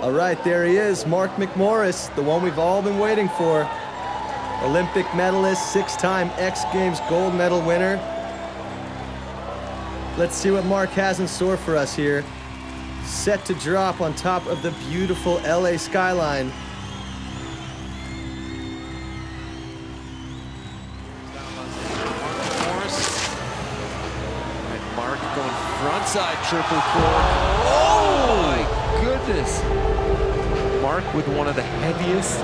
All right, there he is, Mark McMorris, the one we've all been waiting for. Olympic medalist, 6-time X Games gold medal winner. Let's see what Mark has in store for us here. Set to drop on top of the beautiful LA skyline. And Mark going frontside triple cork. Oh my goodness. Mark with one of the heaviest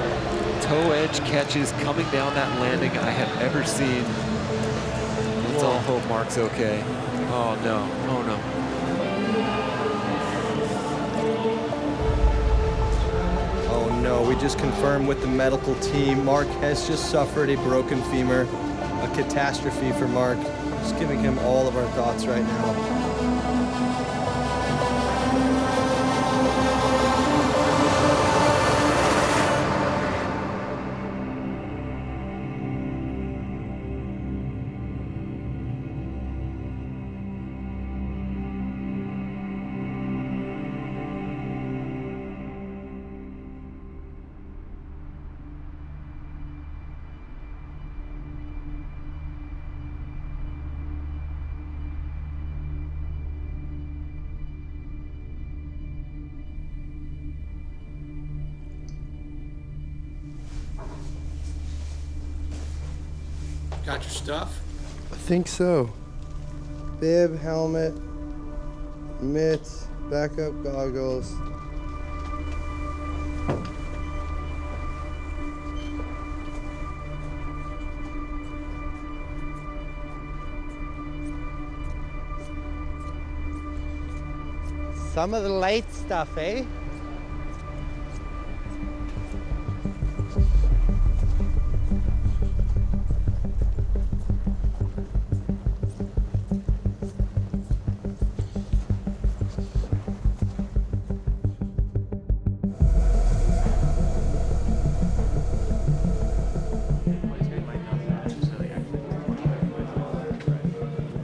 toe edge catches coming down that landing I have ever seen. Let's all hope Mark's okay. Oh no, oh no. Oh no, we just confirmed with the medical team, Mark has just suffered a broken femur. A catastrophe for Mark. Just giving him all of our thoughts right now. Got your stuff? I think so. Bib, helmet, mitts, backup goggles. Some of the light stuff, eh?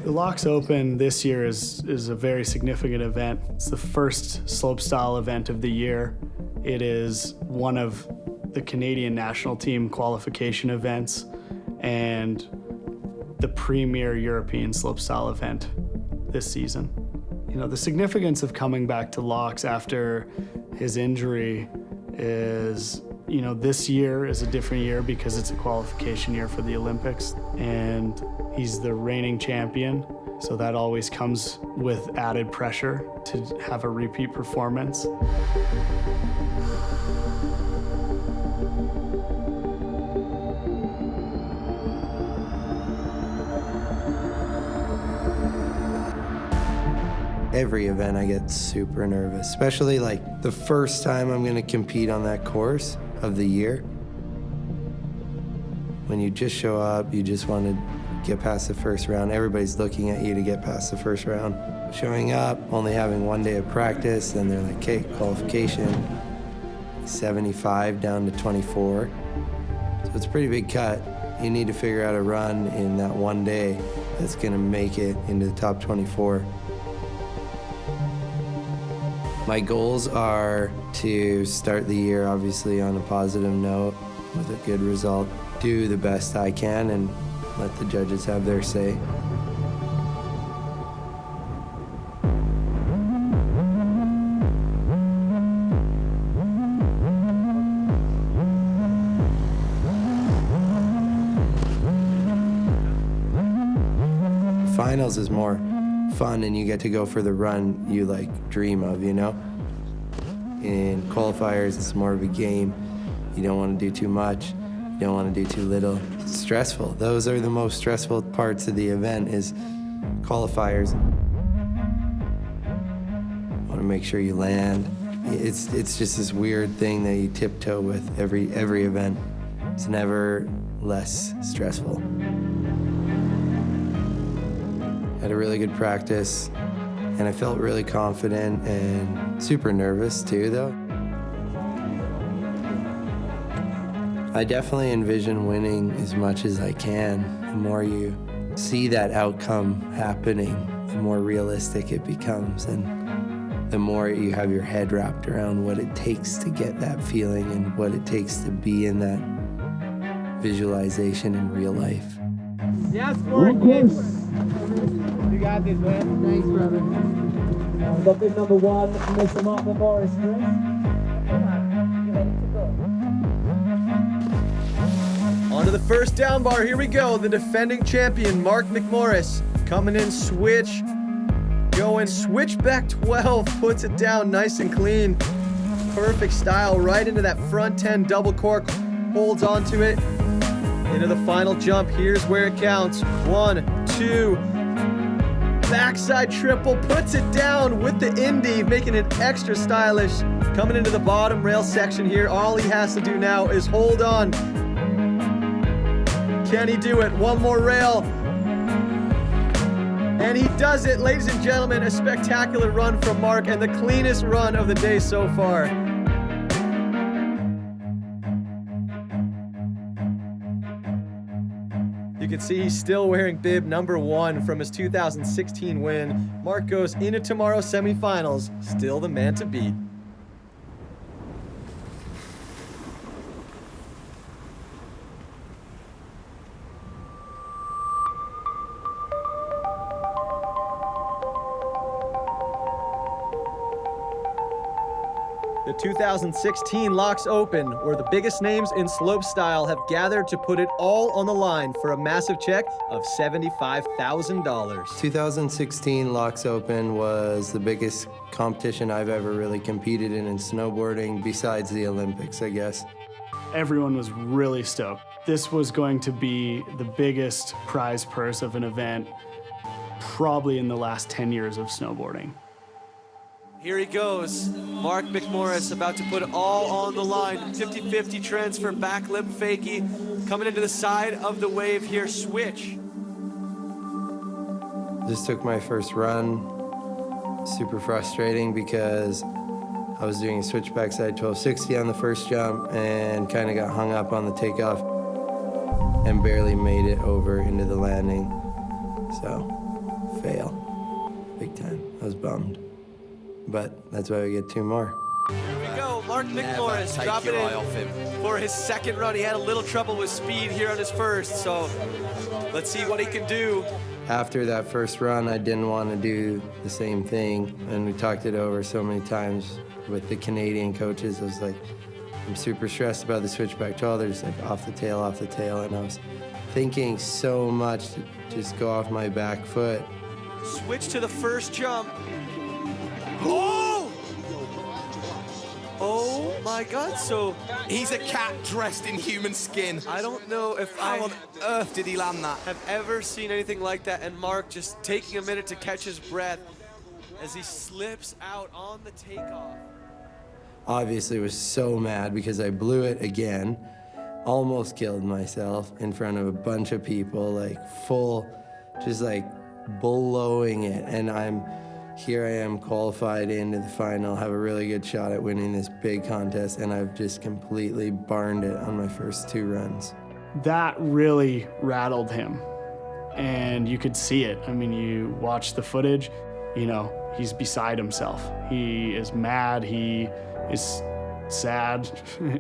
The LAAX Open this year is a very significant event. It's the first slopestyle event of the year. It is one of the Canadian national team qualification events and the premier European slopestyle event this season. You know, the significance of coming back to LAAX after his injury is, you know, this year is a different year because it's a qualification year for the Olympics, and he's the reigning champion, so that always comes with added pressure to have a repeat performance. Every event I get super nervous, especially like the first time I'm gonna compete on that course of the year. When you just show up, you just want to get past the first round. Everybody's looking at you to get past the first round. Showing up, only having one day of practice, then they're like, okay, qualification, 75 down to 24. So it's a pretty big cut. You need to figure out a run in that one day that's gonna make it into the top 24. My goals are to start the year, obviously, on a positive note with a good result, do the best I can, and let the judges have their say. Finals is more fun, and you get to go for the run you like dream of, you know? In qualifiers, it's more of a game. You don't want to do too much. You don't want to do too little. It's stressful. Those are the most stressful parts of the event is qualifiers. Want to make sure you land. It's just this weird thing that you tiptoe with every event. It's never less stressful. Had a really good practice, and I felt really confident and super nervous too, though. I definitely envision winning as much as I can. The more you see that outcome happening, the more realistic it becomes. And the more you have your head wrapped around what it takes to get that feeling and what it takes to be in that visualization in real life. Yes, Mark, yes. You got this, man. Thanks, brother. Got big number one, Mr. Mark McMorris, Chris. Onto the first down bar, here we go. The defending champion, Mark McMorris, coming in switch, going switchback 12, puts it down nice and clean. Perfect style, right into that front 10 double cork, holds onto it. Into the final jump, here's where it counts. 1, 2, backside triple, puts it down with the Indy, making it extra stylish. Coming into the bottom rail section here, all he has to do now is hold on. Can he do it? One more rail. And he does it, ladies and gentlemen. A spectacular run from Mark and the cleanest run of the day so far. You can see he's still wearing bib number 1 from his 2016 win. Mark goes into tomorrow's semifinals, still the man to beat. The 2016 LAAX Open, where the biggest names in slopestyle have gathered to put it all on the line for a massive check of $75,000. 2016 LAAX Open was the biggest competition I've ever really competed in snowboarding, besides the Olympics, I guess. Everyone was really stoked. This was going to be the biggest prize purse of an event probably in the last 10 years of snowboarding. Here he goes, Mark McMorris about to put it all on the line. 50-50 transfer, back lip fakie, coming into the side of the wave here, switch. This took my first run, super frustrating because I was doing a switch backside 1260 on the first jump and kind of got hung up on the takeoff and barely made it over into the landing. So, fail, big time. I was bummed. But that's why we get 2 more. Here we go, Mark McMorris dropping in for his second run. He had a little trouble with speed here on his first, so let's see what he can do. After that first run, I didn't want to do the same thing, and we talked it over so many times with the Canadian coaches. I was like, I'm super stressed about the switchback 12. They're just like off the tail, and I was thinking so much to just go off my back foot. Switch to the first jump. Oh! Oh my God, so He's a cat dressed in human skin. I don't know if How on earth did he land that? have ever seen anything like that, and Mark just taking a minute to catch his breath as he slips out on the takeoff. Obviously was so mad because I blew it again, almost killed myself in front of a bunch of people, like full, just like blowing it, and here I am qualified into the final, have a really good shot at winning this big contest, and I've just completely barned it on my first 2 runs. That really rattled him, and you could see it. I mean, you watch the footage, you know, he's beside himself. He is mad, he is sad,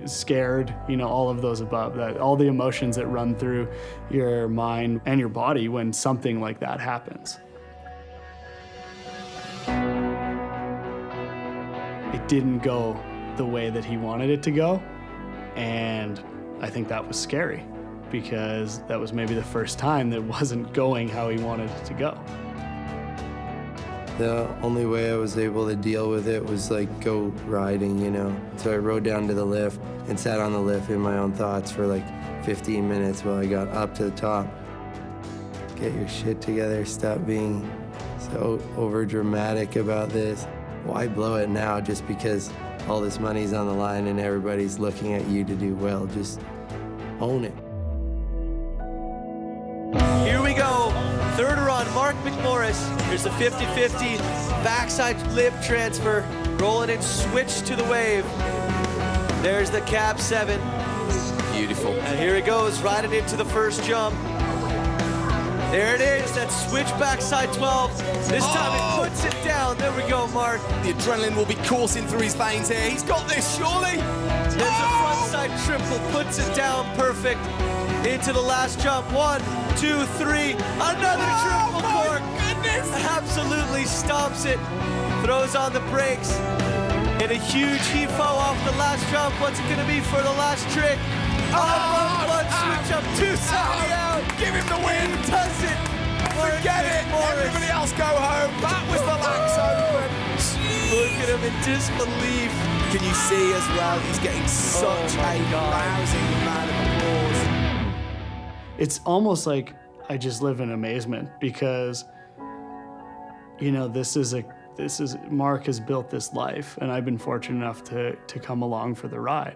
scared, you know, all of those above. That, all the emotions that run through your mind and your body when something like that happens. It didn't go the way that he wanted it to go, and I think that was scary because that was maybe the first time that wasn't going how he wanted it to go. The only way I was able to deal with it was like go riding, you know. So I rode down to the lift and sat on the lift in my own thoughts for like 15 minutes while I got up to the top. Get your shit together, stop being so over dramatic about this. Why blow it now just because all this money's on the line and everybody's looking at you to do well? Just own it. Here we go, third run, Mark McMorris. Here's the 50-50 backside lip transfer, rolling in, switch to the wave. There's the cab 7. Beautiful. And here he goes, riding into the first jump. There it is, that switch backside 12. This time it puts it down. There we go, Mark. The adrenaline will be coursing through his veins here. He's got this, surely. There's a frontside triple, puts it down perfect. Into the last jump. 1, 2, 3. Another triple cork. Goodness. Absolutely stomps it. Throws on the brakes. And a huge heave-o off the last jump. What's it going to be for the last trick? Switch up 270 out. Give him the win. Does it? Forget it. Everybody else go home. That was the LAAX Open. Look at him in disbelief. Can you see as well? He's getting such a rousing amount of applause. It's almost like I just live in amazement because, you know, Mark has built this life, and I've been fortunate enough to come along for the ride.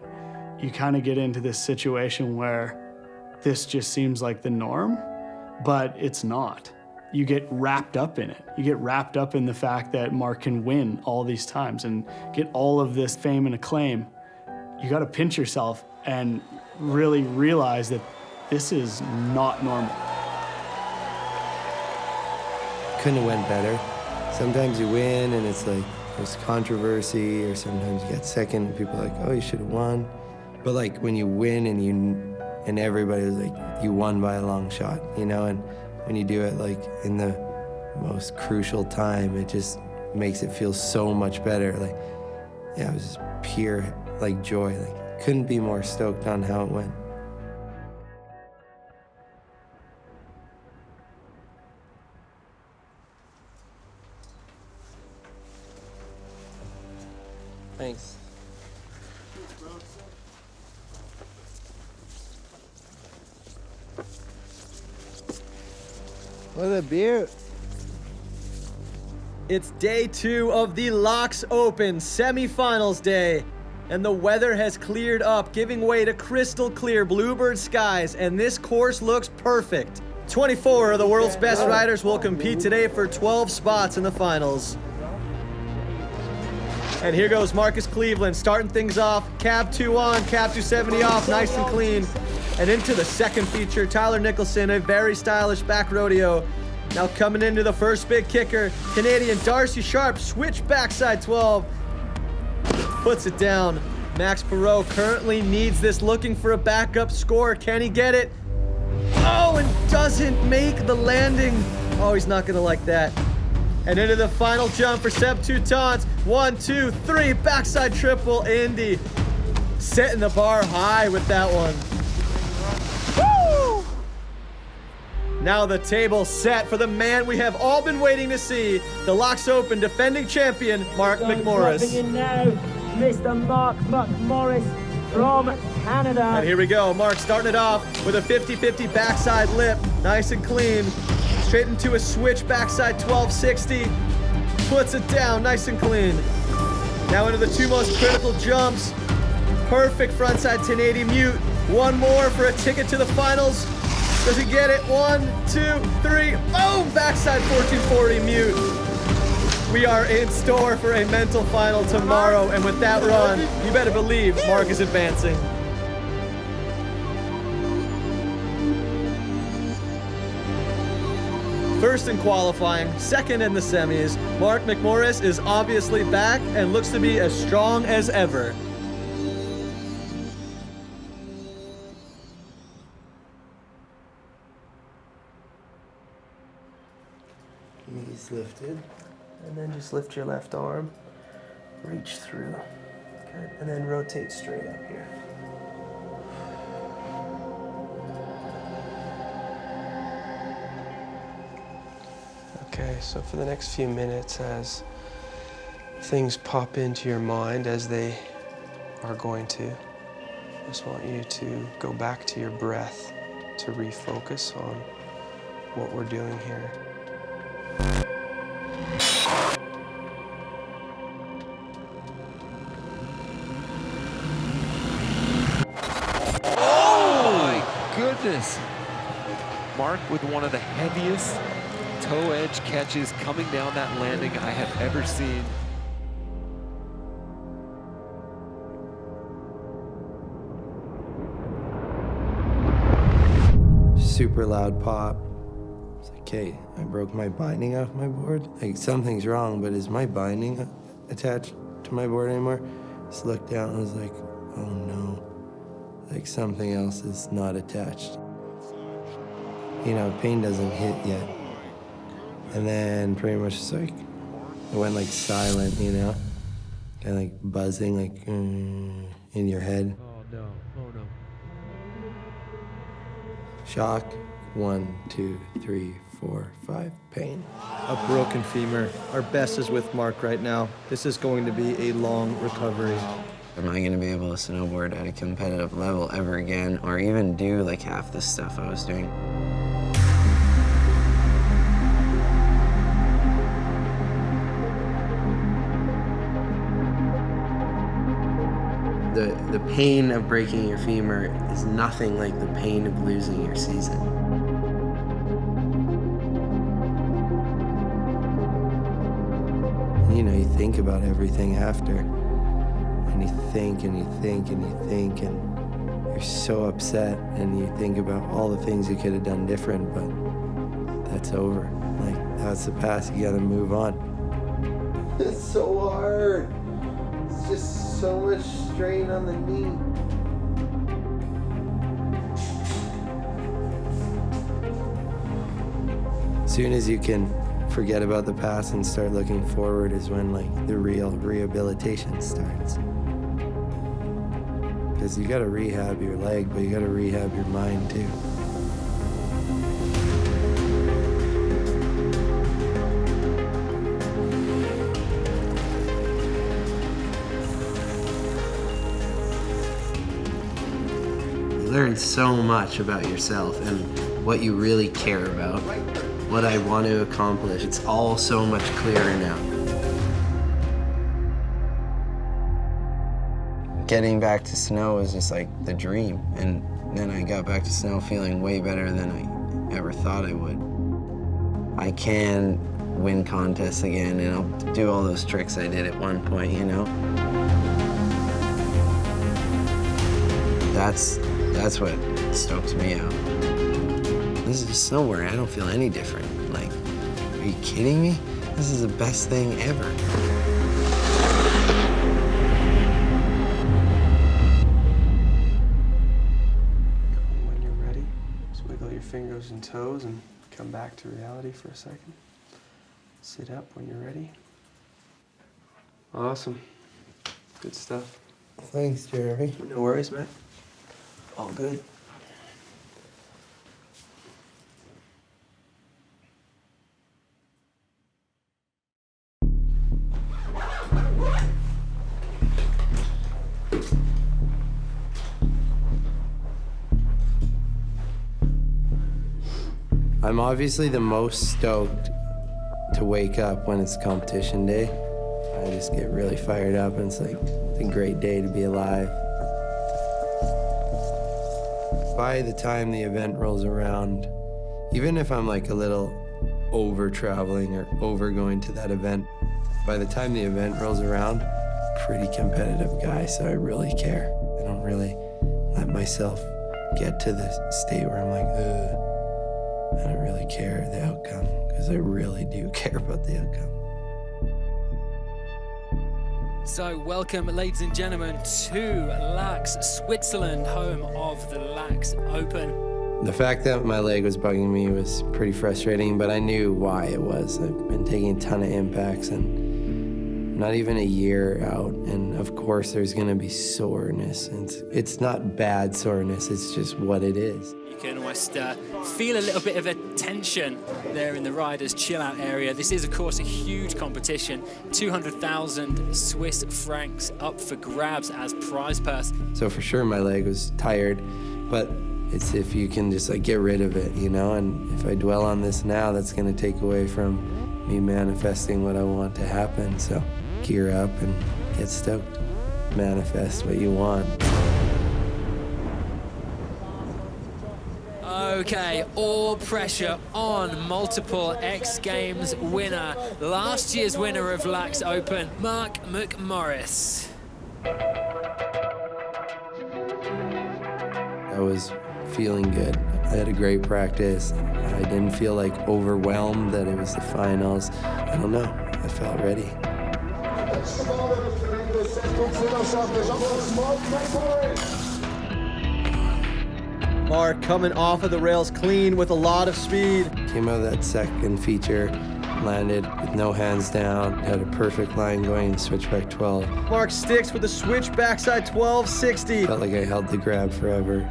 You kind of get into this situation where this just seems like the norm, but it's not. You get wrapped up in it. You get wrapped up in the fact that Mark can win all these times and get all of this fame and acclaim. You got to pinch yourself and really realize that this is not normal. Couldn't have went better. Sometimes you win and it's like there's controversy, or sometimes you get second and people are like, oh, you should have won. But like when you win and everybody's like, you won by a long shot, you know, and when you do it like in the most crucial time, it just makes it feel so much better. Like, yeah, it was just pure like joy. Like, couldn't be more stoked on how it went. Thanks. What a beaut. It's day 2 of the LAAX Open semifinals day, and the weather has cleared up, giving way to crystal clear bluebird skies, and this course looks perfect. 24 of the world's best riders will compete today for 12 spots in the finals. And here goes Marcus Cleveland starting things off. Cab 2 on, cab 270 off, nice and clean. And into the second feature, Tyler Nicholson, a very stylish back rodeo. Now coming into the first big kicker, Canadian Darcy Sharp, switch backside 12. Puts it down. Max Perot currently needs this, looking for a backup score. Can he get it? Oh, and doesn't make the landing. Oh, he's not gonna like that. And into the final jump for Seb Teutons. 1, 2, 3, backside triple, Indy. Setting the bar high with that one. Woo! Now the table set for the man we have all been waiting to see, the LAAX Open defending champion, Mark McMorris. Dropping in now, Mr. Mark McMorris from Canada. And here we go, Mark starting it off with a 50-50 backside lip, nice and clean. Straight into a switch backside 1260. Puts it down, nice and clean. Now into the 2 most critical jumps. Perfect frontside 1080 mute. One more for a ticket to the finals. Does he get it? 1, 2, 3. Boom! Backside 1440 mute. We are in store for a mental final tomorrow, and with that run, you better believe Mark is advancing. First in qualifying, second in the semis, Mark McMorris is obviously back and looks to be as strong as ever. Knees lifted, and then just lift your left arm, reach through, good, and then rotate straight up here. Okay, so for the next few minutes, as things pop into your mind, as they are going to, I just want you to go back to your breath to refocus on what we're doing here. Oh my goodness. Mark with one of the heaviest toe edge catches coming down that landing I have ever seen. Super loud pop. It's okay, I broke my binding off my board. Like, something's wrong, but is my binding attached to my board anymore? Just looked down and was like, oh no. Like, something else is not attached. You know, pain doesn't hit yet. And then pretty much just like, it went like silent, you know? Kind of like buzzing, like, in your head. Oh no, oh no. Shock, 1, 2, 3, 4, 5, pain. A broken femur. Our best is with Mark right now. This is going to be a long recovery. Am I going to be able to snowboard at a competitive level ever again, or even do like half the stuff I was doing? The pain of breaking your femur is nothing like the pain of losing your season. You know, you think about everything after, and you think and you think and you think, and you're so upset, and you think about all the things you could have done different, but that's over. Like, that's the past, you gotta move on. It's so hard. It's just so much strain on the knee. As soon as you can forget about the past and start looking forward is when, like, the real rehabilitation starts. Because you gotta rehab your leg, but you gotta rehab your mind too. You learn so much about yourself and what you really care about, what I want to accomplish. It's all so much clearer now. Getting back to snow was just like the dream, and then I got back to snow feeling way better than I ever thought I would. I can win contests again, and I'll do all those tricks I did at one point, you know? That's what stokes me out. This is just snowboarding. I don't feel any different. Like, are you kidding me? This is the best thing ever. When you're ready, just wiggle your fingers and toes and come back to reality for a second. Sit up when you're ready. Awesome. Good stuff. Thanks, Jeremy. No worries, man. All good. I'm obviously the most stoked to wake up when it's competition day. I just get really fired up, and it's like, it's a great day to be alive. By the time the event rolls around, even if I'm like a little over traveling or over going to that event, by the time the event rolls around, pretty competitive guy, so I really care. I don't really let myself get to the state where I'm like, ugh. I don't really care the outcome, because I really do care about the outcome. So welcome, ladies and gentlemen, to LAAX, Switzerland, home of the LAAX Open. The fact that my leg was bugging me was pretty frustrating, but I knew why it was. I've been taking a ton of impacts and not even a year out, and of course there's gonna be soreness. It's not bad soreness, it's just what it is. You can almost feel a little bit of a tension there in the riders' chill-out area. This is, of course, a huge competition. 200,000 Swiss francs up for grabs as prize purse. So for sure my leg was tired, but it's if you can just like get rid of it, you know? And if I dwell on this now, that's gonna take away from me manifesting what I want to happen. So gear up and get stoked. Manifest what you want. Okay, all pressure on multiple X Games winner, last year's winner of LAAX Open, Mark McMorris. I was feeling good. I had a great practice. I didn't feel like overwhelmed that it was the finals. I don't know, I felt ready. Mark coming off of the rails clean with a lot of speed. Came out of that second feature, landed with no hands down, had a perfect line going in switchback 12. Mark sticks with a switch backside 1260. Felt like I held the grab forever.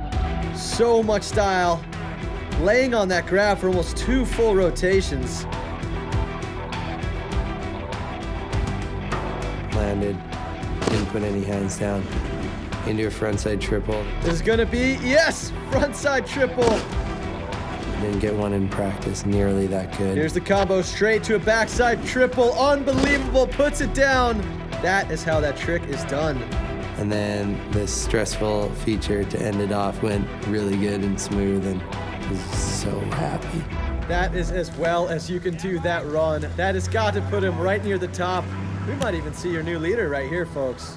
So much style. Laying on that grab for almost 2 full rotations. Landed, didn't put any hands down. Into a frontside triple. This is gonna be, yes, frontside triple. Didn't get one in practice nearly that good. Here's the combo straight to a backside triple. Unbelievable, puts it down. That is how that trick is done. And then this stressful feature to end it off went really good and smooth, and I was so happy. That is as well as you can do that run. That has got to put him right near the top. We might even see your new leader right here, folks.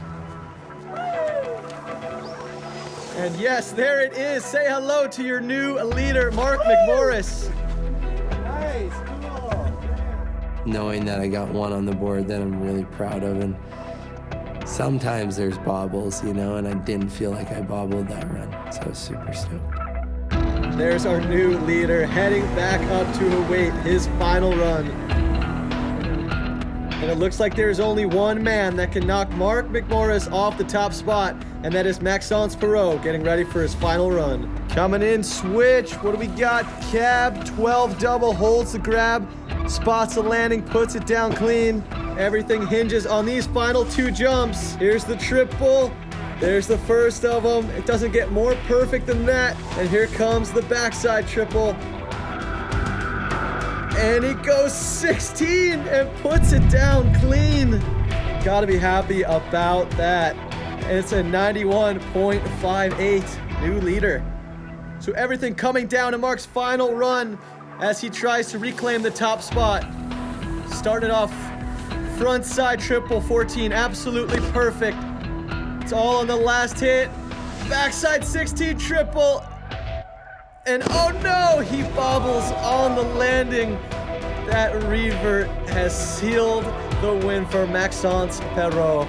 And yes, there it is. Say hello to your new leader, Mark McMorris. Nice, cool. Knowing that I got one on the board that I'm really proud of, and sometimes there's bobbles, you know, and I didn't feel like I bobbled that run, so I was super stoked. There's our new leader heading back up to await his final run. And it looks like there's only one man that can knock Mark McMorris off the top spot, and that is Maxence Perot getting ready for his final run. Coming in, switch. What do we got? Cab, 12 double, holds the grab, spots the landing, puts it down clean. Everything hinges on these final 2 jumps. Here's the triple. There's the first of them. It doesn't get more perfect than that. And here comes the backside triple. And he goes 16 and puts it down clean. Gotta be happy about that. And it's a 91.58, new leader. So everything coming down to Mark's final run as he tries to reclaim the top spot. Started off front side triple 14, absolutely perfect. It's all on the last hit. Backside 16 triple. And oh no, he bobbles on the landing. That revert has sealed the win for Maxence Perot.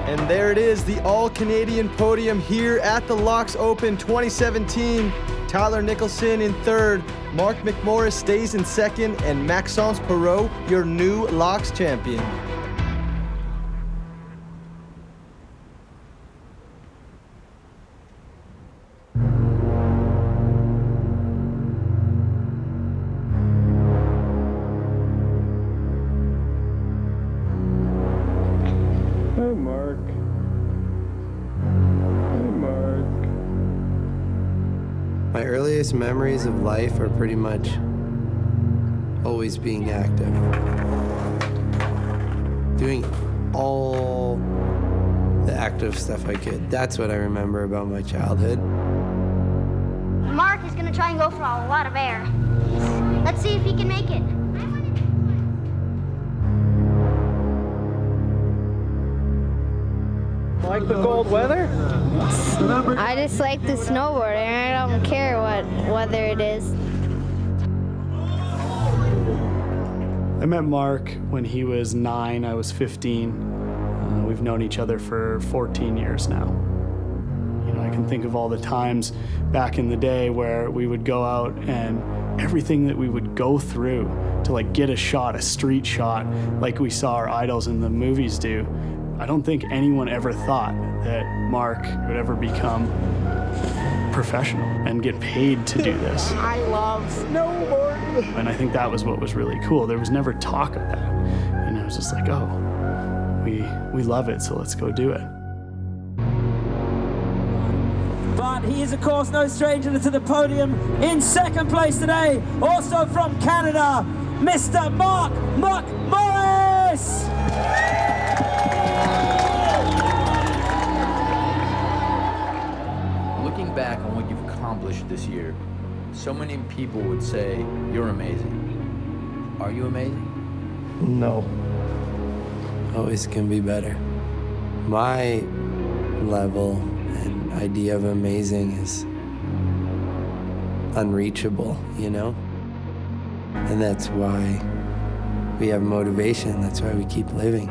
And there it is, the all-Canadian podium here at the LAAX Open 2017. Tyler Nicholson in third, Mark McMorris stays in second, and Maxence Perot, your new LAAX champion. Hi, Mark. Hi, Mark. My earliest memories of life are pretty much always being active. Doing all the active stuff I could. That's what I remember about my childhood. Mark is gonna try and go for a lot of air. Let's see if he can make it. Like the cold weather? I just like the snowboard and I don't care what weather it is. I met Mark when he was 9, I was 15. We've known each other for 14 years now. You know, I can think of all the times back in the day where we would go out and everything that we would go through to like get a shot, a street shot, like we saw our idols in the movies do. I don't think anyone ever thought that Mark would ever become professional and get paid to do this. I love snowboarding. And I think that was what was really cool. There was never talk of that. You know, it was just like, oh, we love it, so let's go do it. But he is, of course, no stranger to the podium. In second place today, also from Canada, Mr. Mark McMorris. Looking back on what you've accomplished this year, so many people would say you're amazing. Are you amazing? No. Always can be better. My level and idea of amazing is unreachable, you know? And that's why we have motivation. That's why we keep living.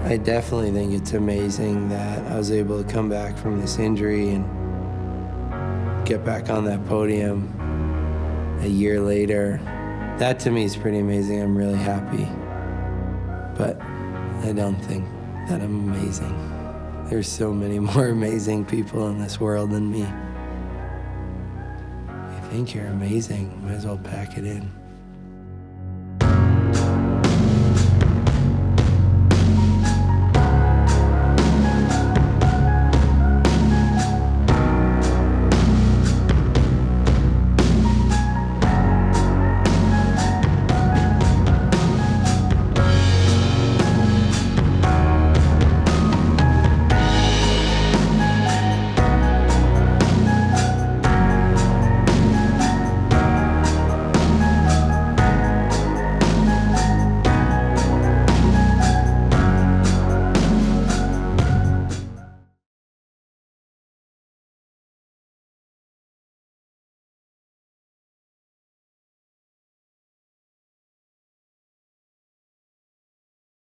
I definitely think it's amazing that I was able to come back from this injury and get back on that podium a year later. That to me is pretty amazing. I'm really happy. But I don't think that I'm amazing. There's so many more amazing people in this world than me. If you think you're amazing, might as well pack it in.